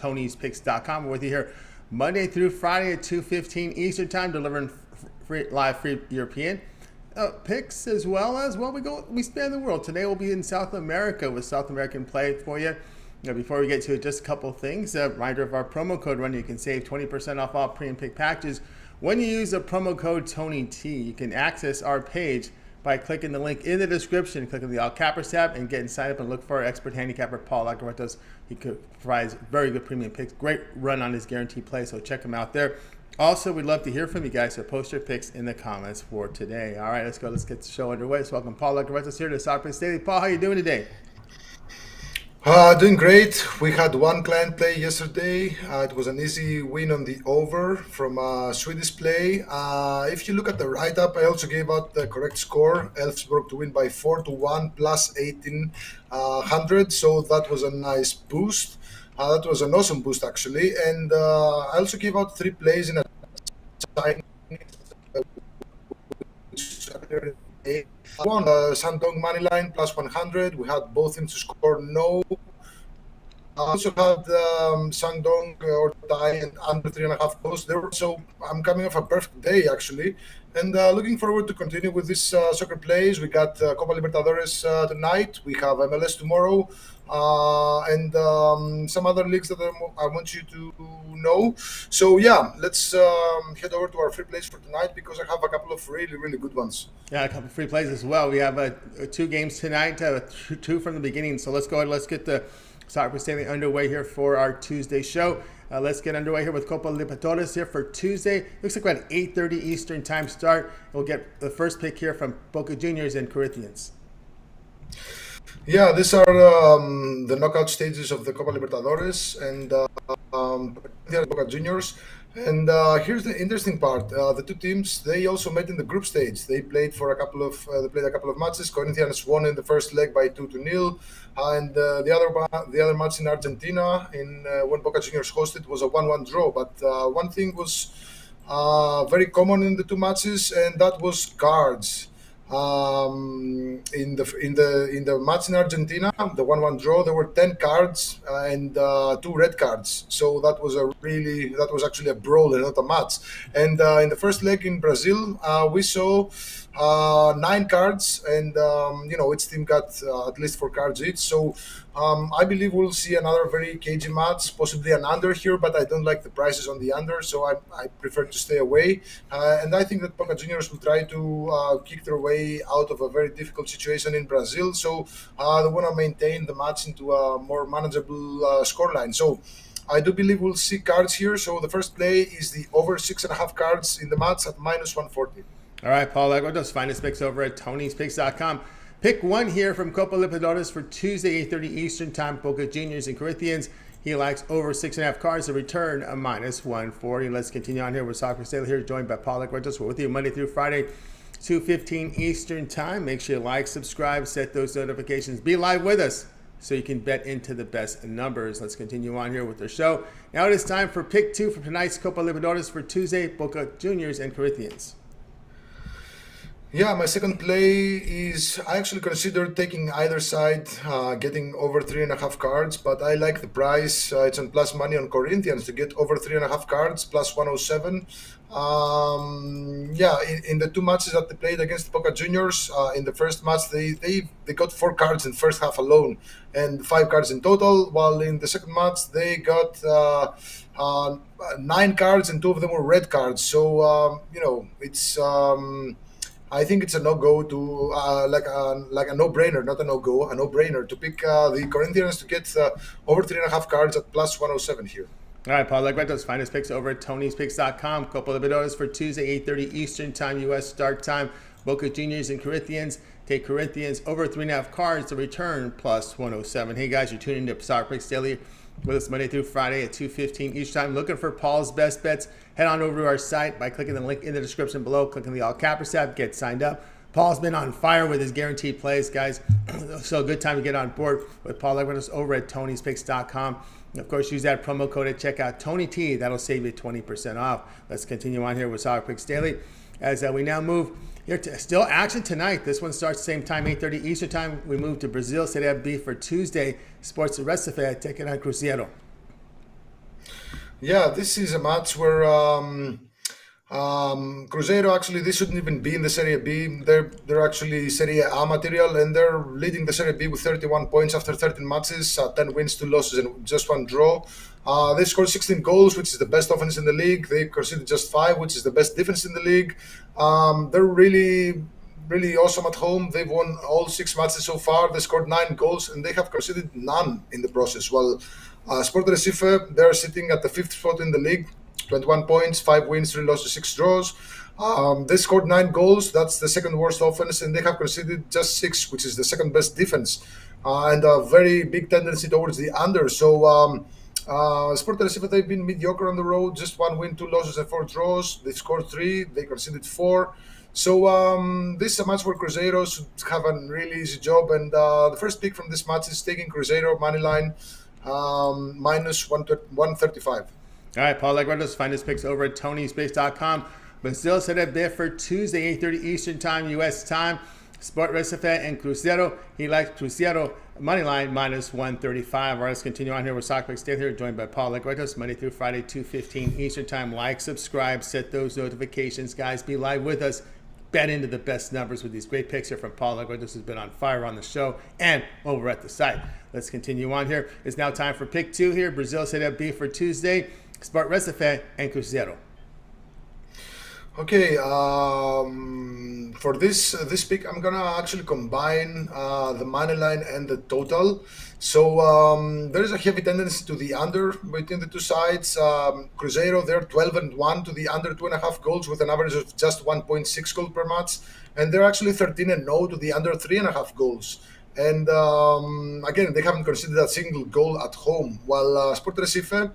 Tony'sPicks.com. We're with you here Monday through Friday at 2:15 Eastern Time, delivering free European picks as well as we span the world. Today we'll be in South America with South American play for you. Before we get to it, just a couple of things. A reminder of our promo code run. You can save 20% off all premium pick packages when you use the promo code TonyT. You can access our page by clicking the link in the description, clicking the All Cappers tab, and getting signed up and look for our expert handicapper, Paul Agaretos. He provides very good premium picks. Great run on his guaranteed play, so check him out there. Also, we'd love to hear from you guys, so post your picks in the comments for today. All right, let's go. Let's get the show underway. So welcome Paul Agaretos here to Soccer Picks Daily. Paul, how you doing today? Doing great. We had one client play yesterday. It was an easy win on the over from Swedish play. If you look at the write-up, I also gave out the correct score. Elfsborg to win by 4-1 plus 1800. So that was a nice boost. That was an awesome boost, actually. And I also gave out 3 plays in a signing. One, Shandong money line plus 100. We had both teams to score no. I also had Shandong or tie and under 3.5 goals. So I'm coming off a perfect day, actually, and looking forward to continue with this soccer plays. We got Copa Libertadores tonight. We have MLS tomorrow, and some other leagues that I want you to know. So yeah, let's head over to our free plays for tonight because I have a couple of really, really good ones. Yeah, a couple of free plays as well. We have 2 games tonight, 2 from the beginning. So let's go ahead. Let's get the Soccer Picks Daily underway here for our Tuesday show. Let's get underway here with Copa Libertadores here for Tuesday. Looks like about 8:30 Eastern time start. We'll get the first pick here from Boca Juniors and Corinthians. Yeah, these are the knockout stages of the Copa Libertadores and Boca Juniors. And here's the interesting part: the 2 teams, they also met in the group stage. They played for a couple of matches. Corinthians won in the first leg by 2-0, and the other match in Argentina, when Boca Juniors hosted, was a 1-1 draw. But one thing was very common in the 2 matches, and that was cards. In the match in Argentina, the 1-1 draw, there were 10 cards and 2 red cards. So that was actually a brawl and not a match. And in the first leg in Brazil, we saw 9 cards, and each team got at least 4 cards each. So I believe we'll see another very cagey match, possibly an under here, but I don't like the prices on the under, so I prefer to stay away. And I think that Boca Juniors will try to kick their way out of a very difficult situation in Brazil. So they want to maintain the match into a more manageable scoreline. So I do believe we'll see cards here. So the first play is the over 6.5 cards in the match at minus 140. All right, Paul Agaretos, find his picks over at Tony'sPicks.com. Pick 1 here from Copa Libertadores for Tuesday, 8:30 Eastern Time, Boca Juniors and Corinthians. He likes over 6.5 cards, a return a minus 140. Let's continue on here with Soccer Picks Daily here, joined by Paul Agaretos. We're with you Monday through Friday, 2:15 Eastern Time. Make sure you like, subscribe, set those notifications. Be live with us so you can bet into the best numbers. Let's continue on here with the show. Now it is time for Pick 2 for tonight's Copa Libertadores for Tuesday, Boca Juniors and Corinthians. Yeah, my second play is I actually considered taking either side, getting over 3.5 cards, but I like the price. It's on plus money on Corinthians to get over 3.5 cards, plus 107. In the 2 matches that they played against Boca Juniors, in the first match they got 4 cards in the first half alone, and 5 cards in total. While in the second match they got 9 cards, and 2 of them were red cards. So it's. I think it's a no-go to like a no-brainer, not a no-go, a no-brainer to pick the Corinthians to get over 3.5 cards at plus 107 here. All right, Paul Agaretos, find his picks over at Tony'sPicks.com. Copa Libertadores for Tuesday, 8:30 Eastern Time, U.S. start time. Boca Juniors and Corinthians. Take Corinthians over 3.5 cards to return plus 107. Hey guys, you're tuning into Soccer Picks Daily with us Monday through Friday at 2:15 each time. Looking for Paul's best bets? Head on over to our site by clicking the link in the description below. Clicking the All Cappers tab, get signed up. Paul's been on fire with his guaranteed plays, guys. So a good time to get on board with Paul Agaretos over at Tony'sPicks.com. Of course, use that promo code at checkout, TonyT. That'll save you 20% off. Let's continue on here with Soccer Picks Daily as we now move here to still action tonight. This one starts same time, 8:30 Eastern time. We move to Brazil, Serie B for Tuesday. Sports Recife taking on Cruzeiro. Yeah, this is a match where Cruzeiro actually they shouldn't even be in the Serie B. They're actually Serie A material, and they're leading the Serie B with 31 points after 13 matches, 10 wins, 2 losses, and just one draw. They scored 16 goals, which is the best offense in the league. They conceded just 5, which is the best defense in the league. They're really awesome at home. They've won all 6 matches so far. They scored 9 goals, and they have conceded none in the process. Well, Sport Recife, they're sitting at the 5th spot in the league, 21 points, 5 wins, 3 losses, 6 draws. They scored 9 goals. That's the second worst offense, and they have conceded just 6, which is the second best defense, and a very big tendency towards the under. So, Sport Recife, they've been mediocre on the road, just 1 win, 2 losses, and 4 draws. They scored 3, they conceded 4. So this is a match where Cruzeiro should have a really easy job, and the first pick from this match is taking Cruzeiro money line minus 135. All right, Paul Legredos, find his picks over at Tony'sPicks.com. Brazil set a bid for Tuesday, 8:30 Eastern Time, U.S. time. Sport Recife and Cruzeiro. He likes Cruzeiro money line minus 135. All right, let's continue on here with Soccer Stay here, joined by Paul Legredos, Monday through Friday, 2:15 Eastern Time. Like, subscribe, set those notifications, guys. Be live with us. Bet into the best numbers with these great picks here from Paul Legredos, who's been on fire on the show and over at the site. Let's continue on here. It's now time for pick 2 here. Brazil set up B for Tuesday. Sport Recife and Cruzeiro. Okay, for this pick, I'm gonna actually combine the money line and the total. So there is a heavy tendency to the under between the two sides. Cruzeiro, they're 12-1 to the under 2.5 goals with an average of just 1.6 goals per match, and they're actually 13-0 to the under 3.5 goals. And again, they haven't conceded a single goal at home. While Sport Recife,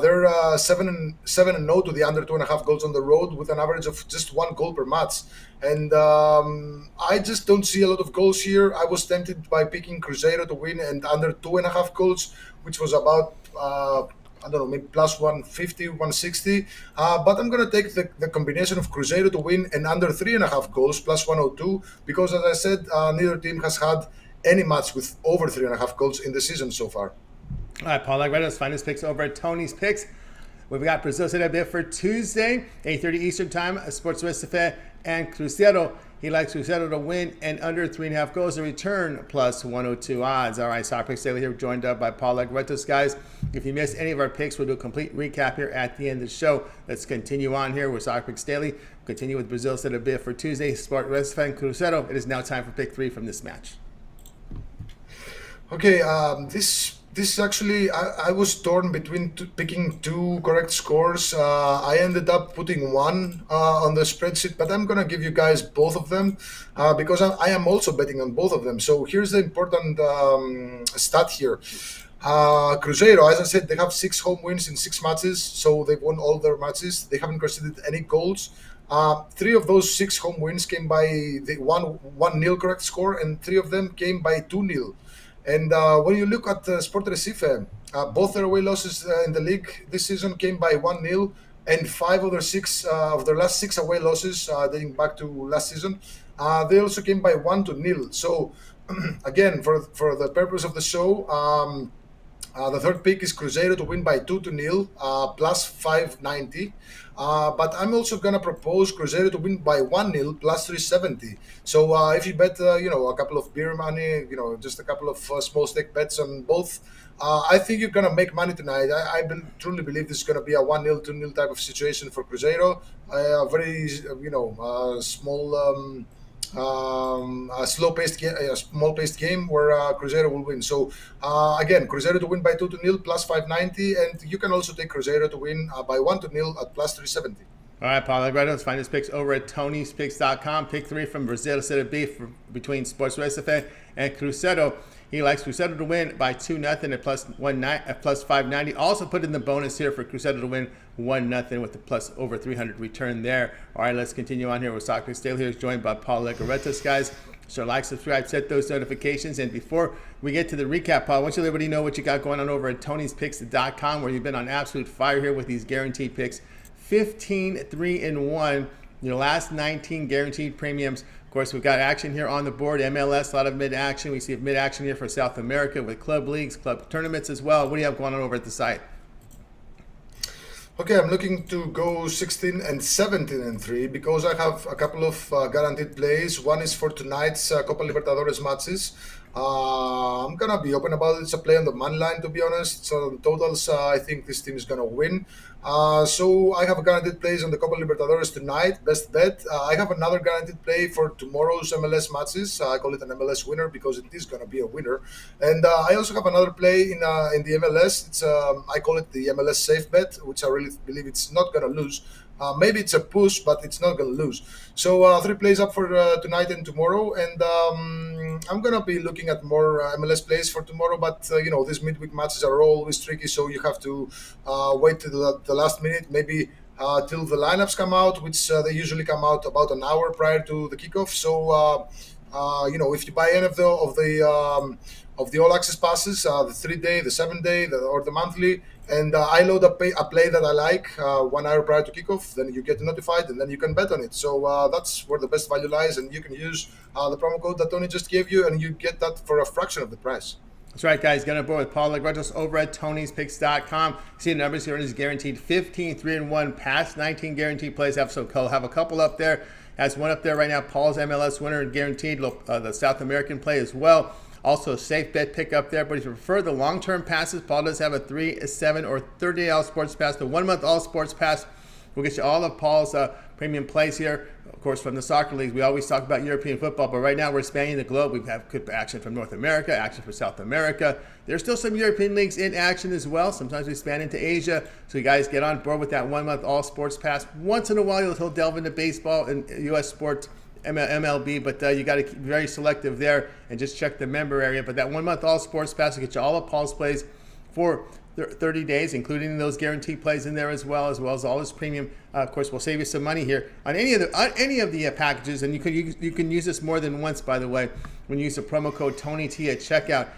they're 7-0 to the under 2.5 goals on the road with an average of just 1 goal per match. And I just don't see a lot of goals here. I was tempted by picking Cruzeiro to win and under 2.5 goals, which was about I don't know, maybe plus 150, 160. But I'm going to take the combination of Cruzeiro to win and under 3.5 goals, plus 102, because as I said, neither team has had any match with over 3.5 goals in the season so far. All right, Paul Legredos, find his picks over at Tony's Picks. We've got Brazil set a bid for Tuesday, 8:30 Eastern Time, Sports Recife and Cruzeiro. He likes Cruzeiro to win and under 3.5 goals to return, plus 102 odds. All right, Soccer Picks Daily here, joined up by Paul Legredos. Guys, if you missed any of our picks, we'll do a complete recap here at the end of the show. Let's continue on here with Soccer Picks Daily. Continue with Brazil set a bid for Tuesday, Sports Recife and Cruzeiro. It is now time for pick 3 from this match. Okay, this actually, I was torn between picking 2 correct scores. I ended up putting 1 on the spreadsheet, but I'm going to give you guys both of them because I am also betting on both of them. So here's the important stat here. Cruzeiro, as I said, they have 6 home wins in 6 matches, so they've won all their matches. They haven't conceded any goals. 3 of those 6 home wins came by the 1-0 correct score, and 3 of them came by 2-0. And when you look at Sport Recife, both their away losses in the league this season came by 1-0, and 5 of their last 6 away losses dating back to last season, they also came by 1-0. So again, for the purpose of the show, the third pick is Cruzeiro to win by 2-0, plus 590. But I'm also going to propose Cruzeiro to win by 1-0, plus 370. So if you bet, a couple of beer money, just a couple of small stake bets on both, I think you're going to make money tonight. I truly believe this is going to be a 1-0, 2-0 type of situation for Cruzeiro. A very, small... a slow-paced game, a small-paced game where Cruzeiro will win. So again, Cruzeiro to win by 2-0 plus 590, and you can also take Cruzeiro to win by 1-0 at plus 370. All right, Paul Legredos, find his picks over at Tony'sPicks.com. Pick 3 from Brazil set a beef between Sports Recife and Cruzeiro. He likes Cruzeiro to win by 2-0 at plus 590. Also put in the bonus here for Cruzeiro to win 1-0 with the plus over 300 return there. All right, let's continue on here with Soccer Stale here, joined by Paul Legredos, guys. So like, subscribe, set those notifications. And before we get to the recap, Paul, I want you to let everybody know what you got going on over at Tony'sPicks.com, where you've been on absolute fire here with these guaranteed picks. 15-3-1, your last 19 guaranteed premiums. Of course, we've got action here on the board. MLS, a lot of mid-action. We see mid-action here for South America with club leagues, club tournaments as well. What do you have going on over at the site? Okay, I'm looking to go 16 and 17 and 3 because I have a couple of guaranteed plays. One is for tonight's Copa Libertadores matches. I'm gonna be open about it. It's a play on the money line, to be honest. So the totals, I think this team is gonna win. So I have a guaranteed plays on the Copa Libertadores tonight. Best bet. I have another guaranteed play for tomorrow's MLS matches. I call it an MLS winner because it is gonna be a winner. And I also have another play in the MLS. It's I call it the MLS safe bet, which I really believe it's not gonna lose. Maybe it's a push, but it's not going to lose. So three plays up for tonight and tomorrow, and I'm going to be looking at more MLS plays for tomorrow. But these midweek matches are always tricky, so you have to wait till the last minute, maybe till the lineups come out, which they usually come out about an hour prior to the kickoff. So if you buy any of the all access passes, the 3-day, the 7-day, or the monthly, and I load a play that I like 1 hour prior to kickoff, then you get notified and then you can bet on it. So that's where the best value lies, and you can use the promo code that Tony just gave you, and you get that for a fraction of the price. That's right, guys. Get on board with Paul Legretos over at Tony'sPicks.com. See the numbers here. It is guaranteed 15, 3-1, past 19 guaranteed plays. Have a couple up there. Has one up there right now. Paul's MLS winner guaranteed. The South American play as well. Also, a safe bet pick up there. But if you prefer the long-term passes, Paul does have a 3, a 7, or 30-day all sports pass. The 1-month all sports pass will get you all of Paul's premium plays here. Of course, from the soccer leagues, we always talk about European football, but right now we're spanning the globe. We have good action from North America, action for South America. There's still some European leagues in action as well. Sometimes we span into Asia. So you guys get on board with that 1-month all sports pass. Once in a while, he'll delve into baseball and U.S. sports, MLB, but you got to be very selective there and just check the member area. But that 1-month all sports pass will get you all of Paul's plays for 30 days, including those guaranteed plays in there as well as all his premium. Of course, we'll save you some money here on any of the packages, and you can use this more than once. By the way, when you use the promo code TonyT at checkout,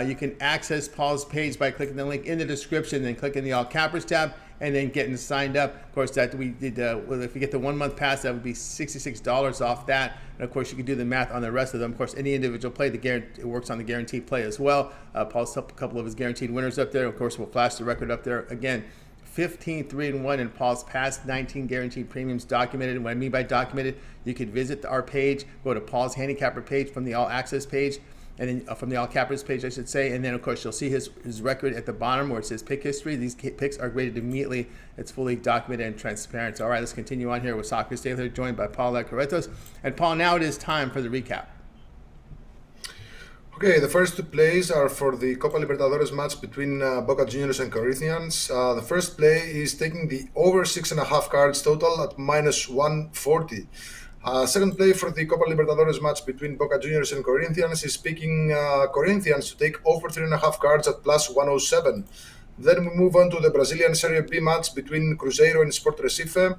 you can access Paul's page by clicking the link in the description, then clicking the all cappers tab, and then getting signed up. Of course, that we did. If you get the 1-month pass, that would be $66 off that. And of course, you can do the math on the rest of them. Of course, any individual play, it works on the guaranteed play as well. Paul's a couple of his guaranteed winners up there. Of course, we'll flash the record up there again. 15, 3-1 in Paul's past 19 guaranteed premiums documented. And what I mean by documented, you could visit our page, go to Paul's handicapper page from the all access page, and then from the all cappers page, I should say, and then of course you'll see his record at the bottom where it says pick history. These picks are graded immediately. It's fully documented and transparent. So, all right, let's continue on here with Soccer Daily, joined by Paul Legretos. And Paul, now it is time for the recap. Okay, the first two plays are for the Copa Libertadores match between Boca Juniors and Corinthians. The first play is taking the over 6.5 cards total at -140. Second play for the Copa Libertadores match between Boca Juniors and Corinthians is picking Corinthians to take over 3.5 cards at +107. Then we move on to the Brazilian Serie B match between Cruzeiro and Sport Recife.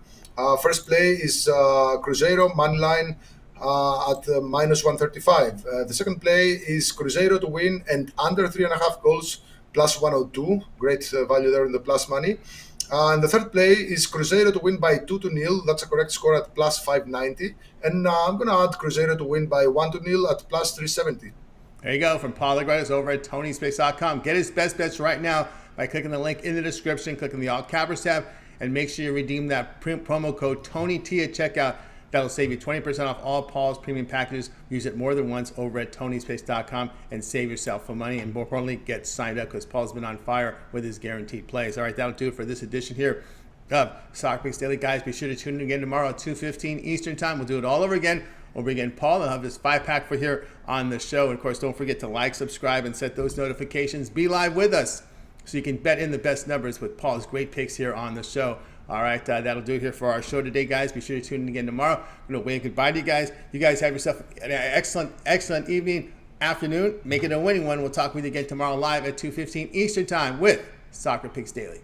First play is Cruzeiro money line at -135. The second play is Cruzeiro to win and under 3.5 goals +102. Great value there in the plus money. And the third play is Cruzeiro to win by 2-0. That's a correct score at +590. And I'm going to add Cruzeiro to win by 1-0 at +370. There you go, from Paul Legretos over at Tony'sPicks.com. Get his best bets right now by clicking the link in the description, clicking the all cappers tab, and make sure you redeem that promo code TonyT at checkout. That'll save you 20% off all Paul's premium packages. Use it more than once over at Tony'sPicks.com and save yourself some money. And more importantly, get signed up because Paul's been on fire with his guaranteed plays. All right, that'll do it for this edition here of Soccer Picks Daily. Guys, be sure to tune in again tomorrow at 2:15 Eastern Time. We'll do it all over again. Over again, Paul. I'll have this 5-pack for here on the show. And of course, don't forget to like, subscribe, and set those notifications. Be live with us so you can bet in the best numbers with Paul's great picks here on the show. All right, that'll do it here for our show today, guys. Be sure to tune in again tomorrow. I'm going to wave goodbye to you guys. You guys have yourself an excellent evening, afternoon. Make it a winning one. We'll talk with you again tomorrow live at 2:15 Eastern Time with Soccer Picks Daily.